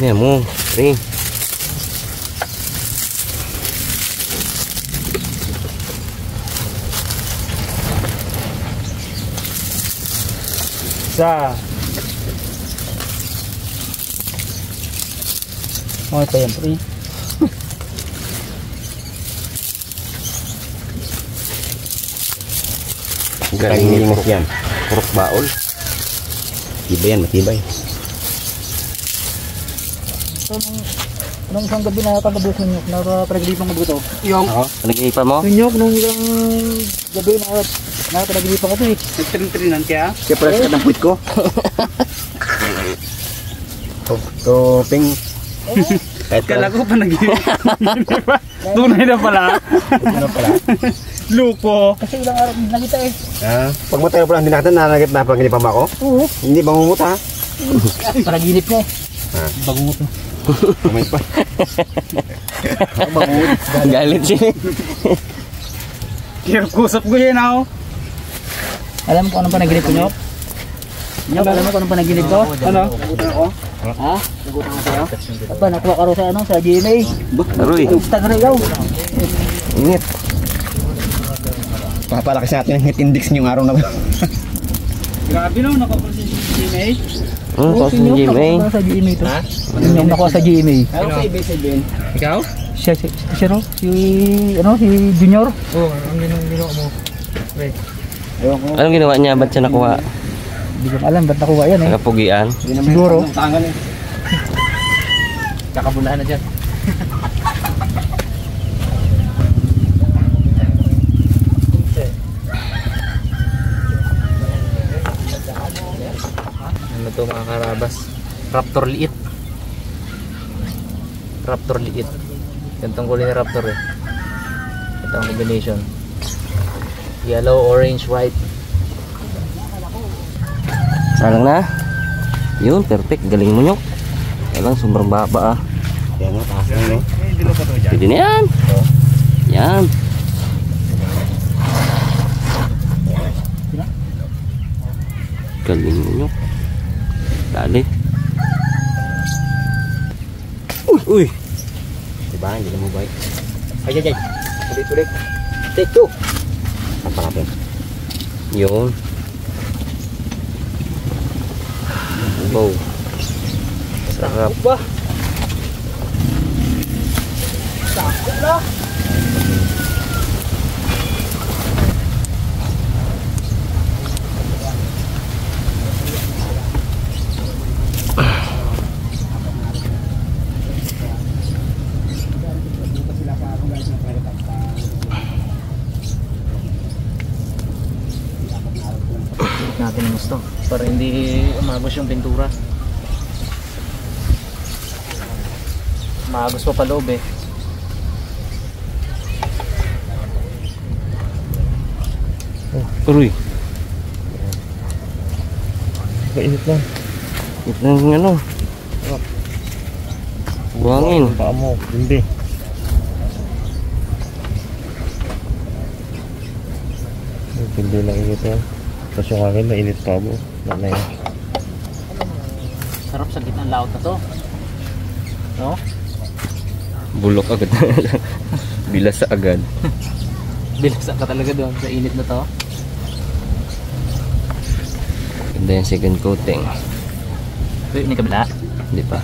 Yan mo, pre. Isa. Okay pa yan, pre. Galing mo yan. Purok baol. Matibay yan, matibay. So, nung isang gabi na kagabos ng nyok, nakapanaglipan ko dito. Yung? Oo, panaglipan mo? Yung nyok, nung isang gabi na nakapanaglipan ko ito eh. Nagtrin-trinan kaya? Kaya pala sa kadampit ko. Toping. Kala ko panaglipan. Tunay na pala. Ano pala? Lupo. Kasi ilang araw nakita eh. Pag matayo pala hindi natin nanagit na paginipan ba ako? Oo. Hindi bangungot ha? Panaginip niya eh. Bangungot na. Kumay pa. Bangungot. Galit siya. Kaya kusap ko yan ako. Alam mo kung anong panaginip ko, Nyok? Nyok, alam mo kung anong panaginip ko? Ano? Nagutan ako? Ha? Nagutan ako sa'yo? Apa, nakuha ka rin sa ano? Sa GMA? Aroy. Tag na ikaw. Init. Papalaki sa atin ang hit index niyong araw na ba? Grabe no, nakuha sa GMA? Oo, sa GMA. Nakuha sa GMA ito. Yung nakuha sa GMA. Ano sa ibig? Ikaw? Siya no? Si Junior? Oo, ang ginawa mo. Anong ginawa niya? Ba't siya nakuha? Hindi ko alam, ba't nakuha yan eh? Nakapugian? Siguro. Kakabulahan na dyan. Ano to mga karabas? Raptor liit. Raptor liit. Gantong kulay na raptor eh. Ito ang combination. Yellow, orange, white. Salang na. Yun, perfect. Galing mo, Nyok. Kaya lang, sobrang baba ah. Kaya nga, taas na no? Pwede na yan. Yan. Galing mo, Nyok. Dali. Uy! Diba, hindi na mo bite. Ay. Ulit. Take two. Tampa natin. Yun. Wow. Sarap. Sakit na. Natin yung gusto para hindi umagos yung pintura. Umagos pa loob eh. Uy. Kainit lang. Ito yung ano. Buhangin. Paa mo, hindi. Hindi lang init yan. Tapos yung akin na init pa mo. Nanay. Sarap sa gitna ng laot na to. No? Bulok agad. Bilas sa agad. Bilas ka talaga doon sa init na to. Ganda yung second coating. Uy, ini kabila? Hindi pa.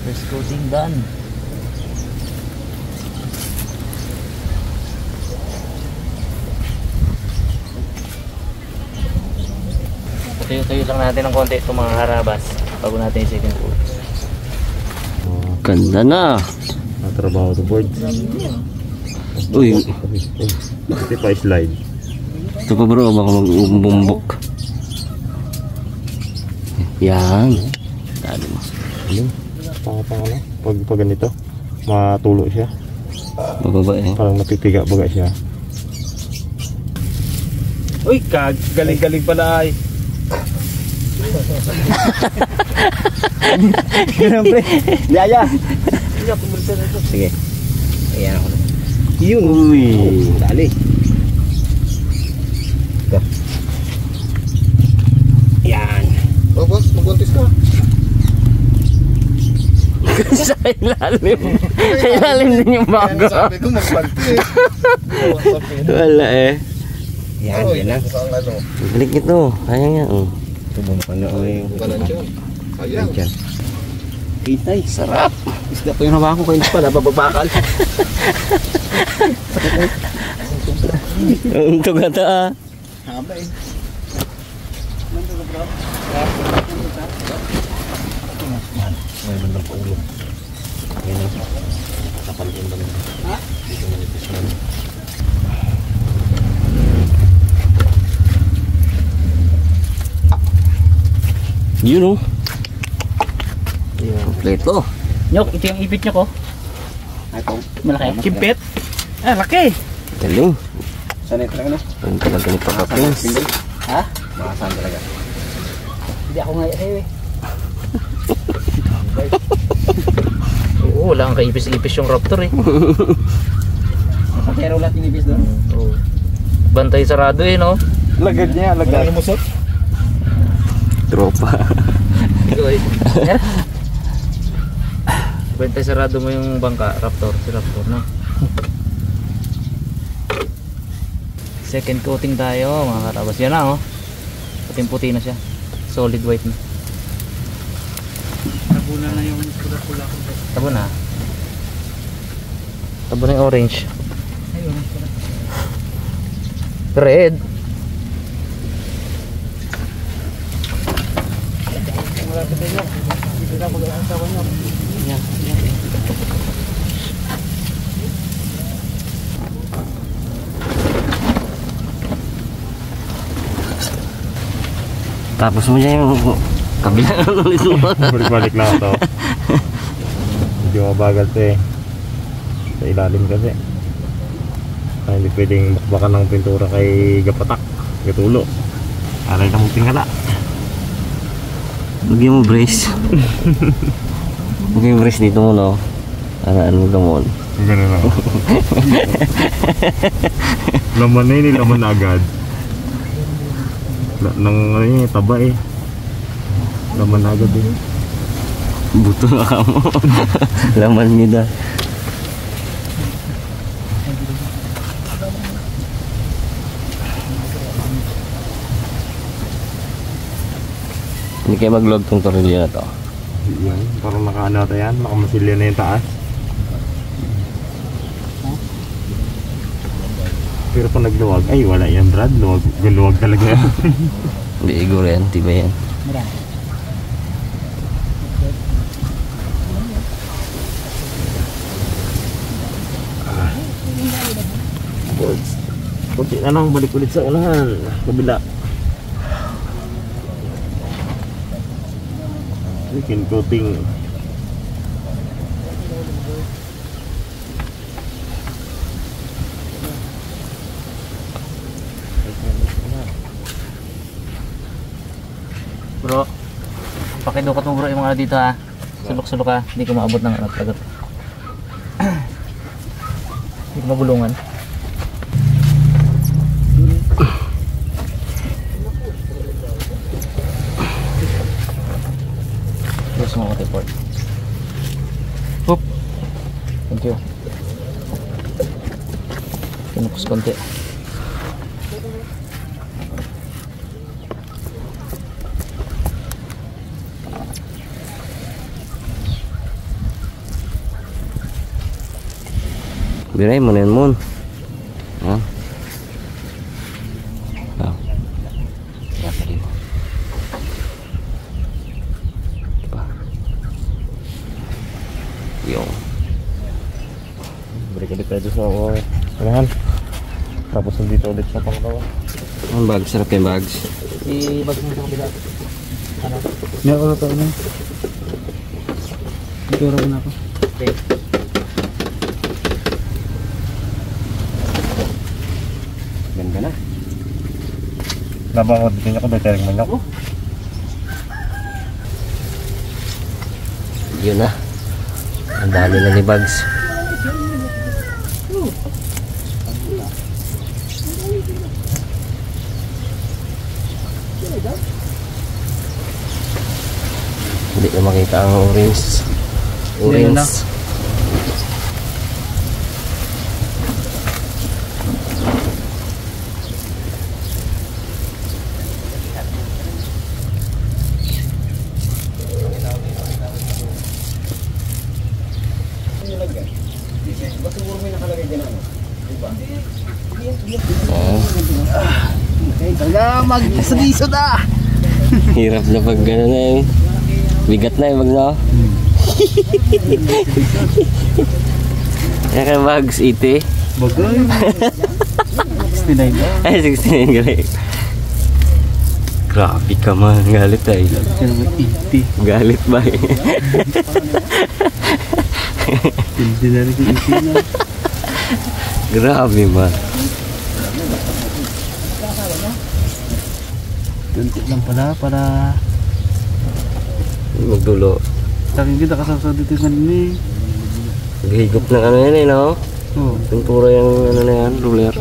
First coating done. Tuyo-tuyo lang natin ng konti itong mga harabas bago natin yung second coat. Ganda na. Natrabaho to board. Uy. Hindi pa slide. Ito pa bro, baka mag-bumbok. Yan. Dali mo. Pang pag ganito, matulo siya. Bababa eh. Parang napipiga baga siya. Uy, galing-galing pala ay. Ganun pre. Yaya. Sige. Ayan ako na. Yun. Uy. Dali. Sa ilalim. Sa ilalim din yung bago. Sabi ko magbanti eh. Wala eh. Yan, yan lang. Ang ano. Balik ito. Sayang yan. Tubong pa na. Kanan siya. Sayang. Kitay. Sarap. Isda po yung hawakan ko. Hindi pa nababakal. Ang tugata ah. Haba eh. May bandang pa ulo. Yan ang kapantin ba naman. Dito manipis na. Yun oh. Kompleto. Nyok, ito yung ipit nyok oh. Ito. Malaki. Kimpit. Ah, laki. Galing. Saan ito lang ano? Ang talaga ni Papa Prince. Ha? Makasan talaga. Hindi ako ngayon eh. Oo, wala kang kaipis-ipis yung raptor eh. Pero lahat yung ipis doon. Oo. Bantay sarado eh no? Lagad niya, lagad. Wala lumusot? Tropa. Ikaw eh. Bantay sarado mo yung bangka, raptor. Si raptor no? Second coating tayo mga karabas. Yan na oh. Puting-puti na siya. Solid white na. Nabuna na yung pula-pula ko. Tabo na. Tabo na yung orange. Ayun. Red. Malapit tayo. Dito na mag-aasawa nyo. Yan. Tapos mo dyan yung kabila ulit mo. Balik-balik na ito. Medyo mabagal ito eh. Sa ilalim kasi. Kaya hindi pwedeng bakbakan ng pintura kay Gapatak. Gatulo. Aray na mong tingala. Lagyan mo brace. Lagyan mo brace dito muna. Ano mo gamon. Ganun lang. Laman na yun, laman na agad. Nang ano yun, taba eh. Laman na agad eh. Buto na ka mo. Laman niyo da. Hindi kayo mag-log tong tornilyo na to. Yan, parang nakaano ata yan, nakamasilya na yung taas. Pero pag nagluwag, ay wala yan Brad, luwag talaga yan. Hindi igor yan, tiba yan. Marami. Kunti na lang, balik ulit sa unahan, kabila. Second coating. Bro, pakidukot mo bro yung mga dito ha. Sulok-sulok ha, hindi ko maabot ng anak agad. Hindi ko mabulungan. Yes, mga katiport. Hoop! Thank you. Kinupos konti. Biray mo na yun mon. Ha? Oh. Kaya pa rin. Diba? Yung. Balik ulit tayo sa unahan. Tapos nandito ulit sa pangalawa. Ang bags, sarap yung bags. I-bag mo sa kabila. Ano? Meron na tayo na. Ituro ko na ako. Okay. Ganda na. Labang ko dito niya ko dahil manok. Yun na. Ang dami na ni bags. Hindi na makita ang orange. Orange. Talaga mag-isod ah. Hirap na pag gano'n na yun. Bigat na yung no? Kaya kaya bags 80? Bagay. 69 ba? Ay, 69 galit. Grabe ka man, galit tayo. 80. Galit ba eh? Hindi na rin yung 80 na. Grabe man. Tunti lang pala para Magdulo. sakin kita kasama dito yung kanina eh. Naghigop ng ano yan eh, no? Oo. Pintura yung ano na yan, ruler.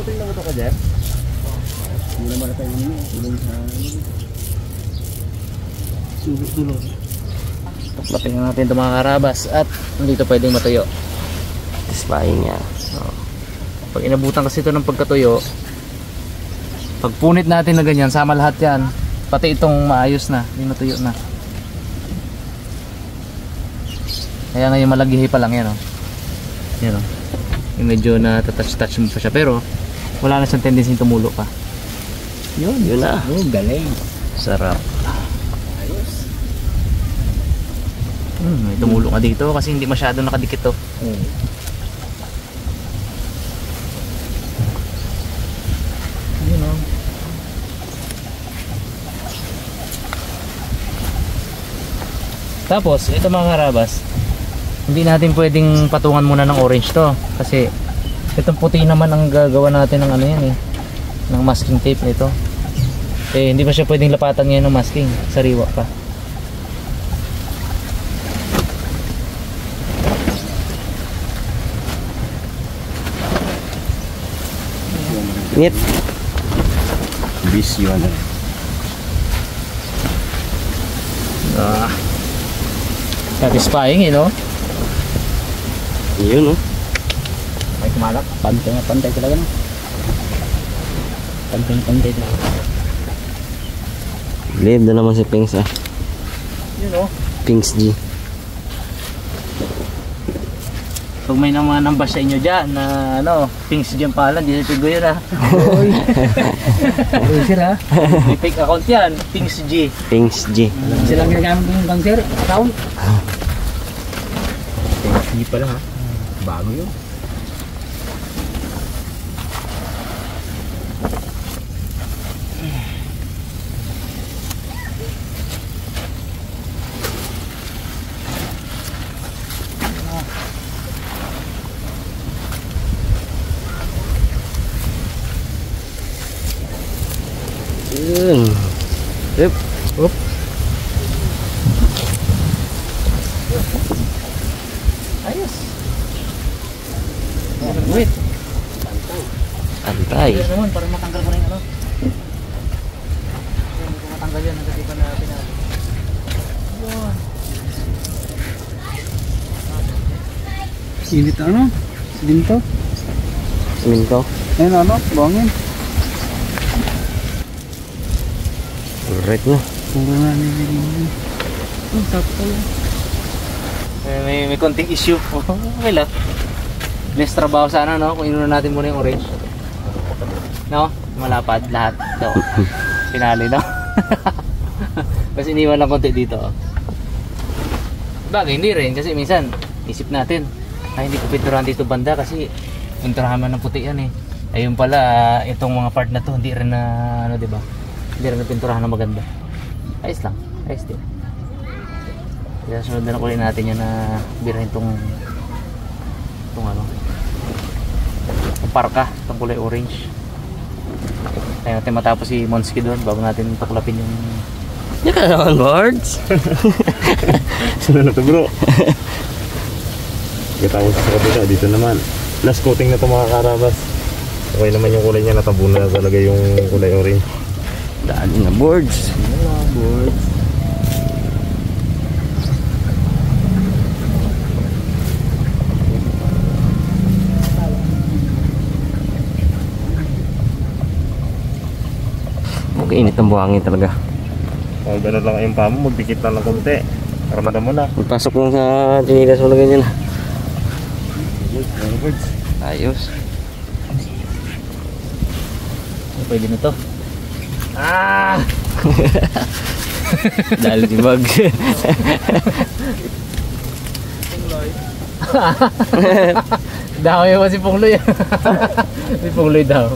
Tulog. Tuklatin na natin itong mga karabas at hindi ito pwedeng matuyo. Satisfying niya. So, pag inabutan kasi ito ng pagkatuyo, pag punit natin na ganyan, sama lahat yan. Pati itong maayos na, hindi natuyo na. Kaya ngayon malagihi pa lang yan, oh. Yan, oh. Yung medyo na touch mo pa siya, pero wala na siyang tendency tumulo pa. Yun na. Oh, galing. Sarap. May tumulo ka dito kasi hindi masyado nakadikit to. Yun, oh. Tapos, ito mga karabas, hindi natin pwedeng patungan muna ng orange to kasi itong puti naman ang gagawa natin ng ano yan eh, ng masking tape nito. Eh, hindi pa siya pwedeng lapatan ngayon ng masking, sariwa pa. Ngit. Bis yun. Satisfying eh, no? Yun, no? May kumalak. Pantay talaga na. Pantay talaga. Live na naman si Pings, ah. Yun oh. Pings G. Pag may naman nambas sa inyo dyan na ano, Pings dyan pala, hindi na pigo yun ah. Uy. Uy sir ah. May fake account yan, Pings G. Pings G. Silang ginagamit yung bang sir, account. Pings G pala ha. Bago yun. Yun. Yep. Oop. Ayos. Wait. Antay. Ayos naman, para matanggal ko na yung ano. Hindi ko matanggal yan, nagkatipan na natin. Yun. Init ano? Siminto? Siminto. Ayun ano, buhangin. Alright na. Puro na nililin. Oh, tapos pala. May konting issue. Okay lang. Less trabaho sana, no? Kung inunan natin muna yung orange. No? Malapad lahat. So, pinali, no? Kasi iniwan lang konti dito. Oh. Bagay, hindi rin. Kasi minsan, isip natin, ay hindi ko pinturahan dito banda kasi pinturahan man ng puti yan eh. Ayun pala, itong mga part na to, hindi rin na, ano diba? Hindi rin na pinturahan na maganda. Ayos lang. Ayos din. Kaya sunod na lang ulit natin yan na birahin itong ano, itong parka, itong kulay orange. Kaya natin matapos si Monski doon bago natin tuklapin yung hindi ka naman boards. Saan na to bro? Katapos sa kabila, dito naman last coating na to mga karabas. Okay naman yung kulay niya, natabunan na talaga yung kulay orange. Daan na boards. Boards. Ang init ng buhangin talaga. Kung gano'n lang yung pamo, magdikit lang ng konti. Ramdam mo na. Magpasok lang sa tinilas mo na ganyan. Ayos. Pwede na to. Ah! Dahil si Bag. Daw yung si Pungloy. Si Pungloy daw.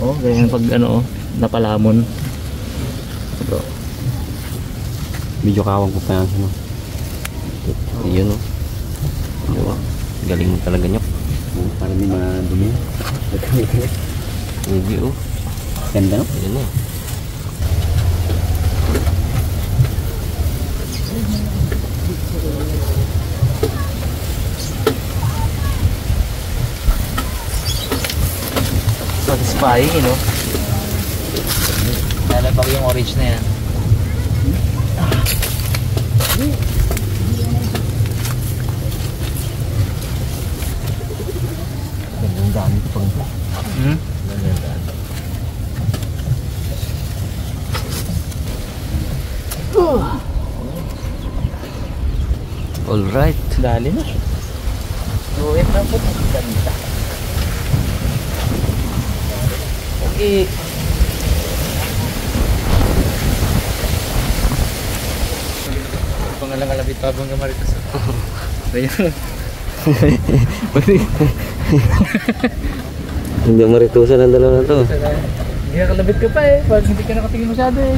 Oh, ganyan pag ano, napalamon. Bro. Medyo kawang ko pa yan. Yun o. Diba? Galing mo talaga nyok. Para hindi madumi. Hindi o. Ganda no? Yun o. Satisfying, you know? Lalabag yung orange na yan. Gandang gamit pang ito. Hmm? Alright. Dali na. Luwit na po. Ganda. Okay. Pangalang-alabit pa bang gamaritas. Ayan. Hindi maritusan ang dalawa na to. Hindi nakalabit ka pa eh. Pag hindi ka nakatingin masyado eh.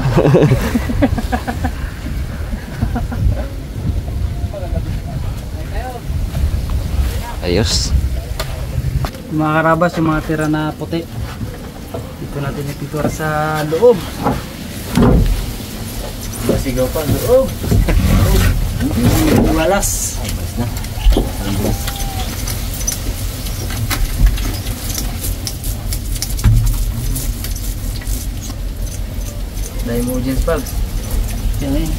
Ayos. Mga karabas, yung mga tira na puti. Dito natin ipintura sa loob. Masigaw pa. Loob. Walas. Dahil mo dyan Spags. Yan eh.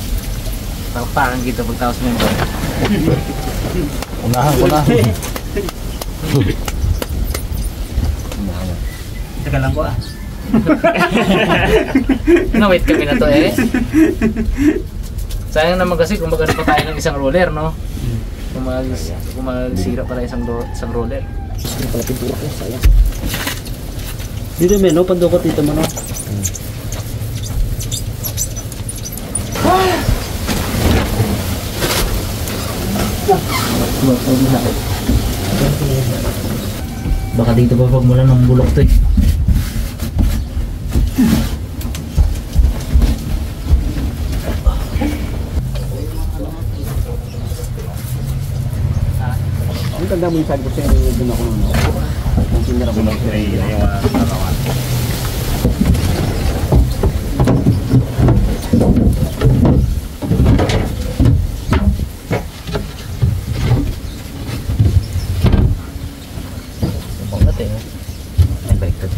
Papakan kita pagtaos mo yung Unahan ko na. Teka lang ko ah. Na-wait kami na to eh. Sayang naman kasi kung magano pa tayo ng isang roller, no? Kung magsira pala isang roller. Yung pala pintura ko, sayang. Dito men, no? Pandukot dito mo, no? Baka dito pa pagmula ng bulok to eh. Ang tanda mo yung sabi ko sa'yo, doon ako nun. Ang sinira ko. Sunog ay yung nakawan. Ay, baliktad.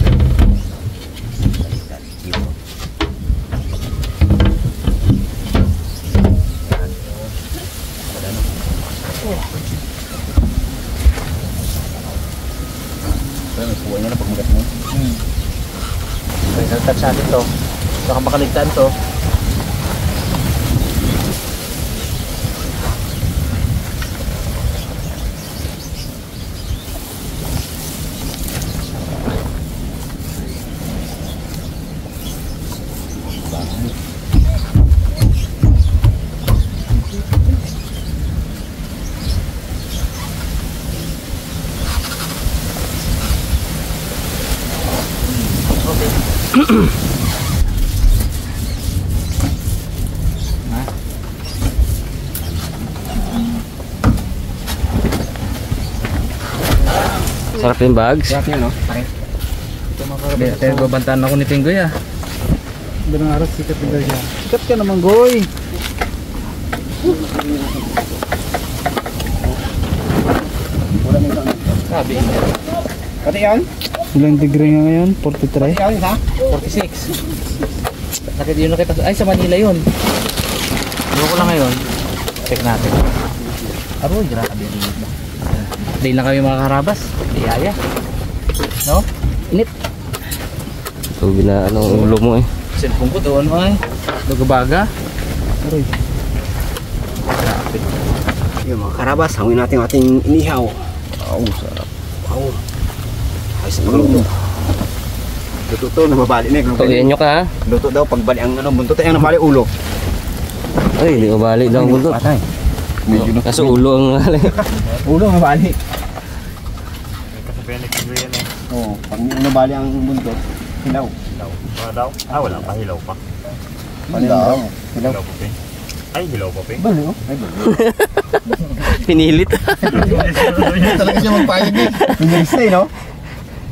Kuha niya na pag magat mo. May touch natin to. Baka makaligtaan to. Sarap yung bags. Sarap niya, no? Pero babantaan ako ni Pinggoy ah. Ganang araw, sikat din siya. Sikat ka naman, Goy! Sabi. Pati yan? Ilang degree nga ngayon? 43? Pati yan, ha? 46. Nakita. Ay, sa Manila yun. Ano ko lang ngayon? Check natin. Aroy, grabe. Dahil lang kami mga karabas. Iyaya. No? Init. So, ano ang ulo mo eh. Cellphone ko doon ay. Lugabaga. Aroy. Yung mga karabas, hangin natin yung ating inihaw. Sarap. Ayos na luto. Luto to, nababali na. Tuloyan nyo ka ha. Luto daw, pagbali ang buntot ay ang nabali ulo. Ay, hindi ko bali daw ang buntot. Patay. Kaso ulo ang bali. Ulo nabali. Kasi pinag-iwi yan eh. Oo, pag nabali ang buntot, hilaw. Ano daw? Wala pa. Hilaw pa. Hilaw. Hilaw pa pe. Ay, hilaw pa pe. Bali, oh. Ay, bali. Pinilit. Talaga siya magpahig eh. Pinilis na eh, no?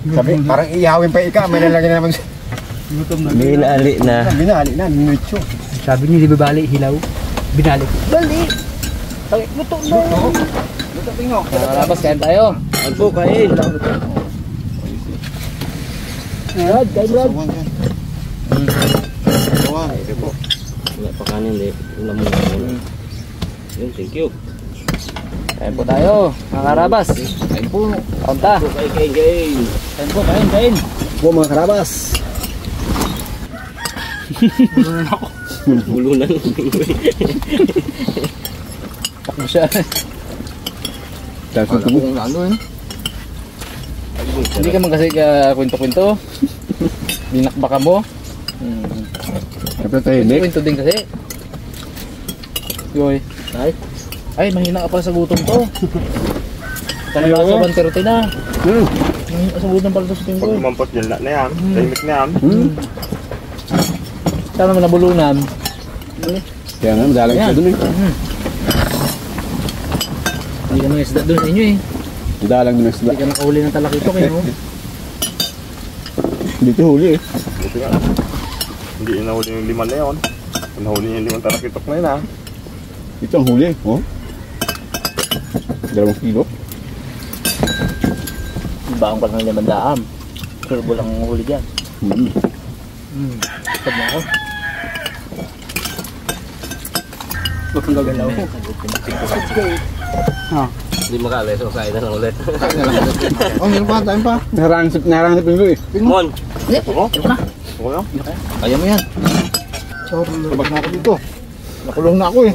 Sabi, parang ihawin pa ika, may lalagyan naman siya. Binali na. Binali na, minutyo. Sabi niya, di ba bali, hilaw? Binalik. Bali! Luto na! Luto pingo. Karabas, kain tayo. Alpo, kain. Rod, kain Rod. Wala pa kanin eh. Ulam mo na. Yun, thank you. Kain po tayo. Mga karabas. Kain po. Kaunta. Kain. Kain po, kain. Po mga karabas. Bulunan. Takbo siya. Tapos kung ano eh. Hindi ka man kasi kwento-kwento. Dinakbaka mo. Siyempre tahimik. Kwento din kasi. Yoy. Ay, mahina ka pala sa gutom to. Talaga sa banterti na. Mahina sa gutom pala sa Pag tingko. lumampot yan na yan. Tahimik na yan. Sana naman nabulunan. Kaya nga, madalang siya dun eh. Hindi ka mga isda doon sa inyo eh. Madalang dun ang isda. Hindi ka nakahuli ng talakitok eh. No? Dito huli eh. Buti nga. Hindi inahuli yung 5 na yun. Inahuli yung 5 talakitok na yun ha. Ito ang huli, oh. 2 kilo. Baang pa ng 5 daam. Turbo lang ang huli dyan. Stop na ako. Huwag kang gagalaw. Hindi makali. So, kain na lang ulit. Oh, meron pa, tayo pa. Naharang sa pingo eh. Mon! Okay na? Kaya mo yan. Tabag na ako dito. Nakulong na ako eh.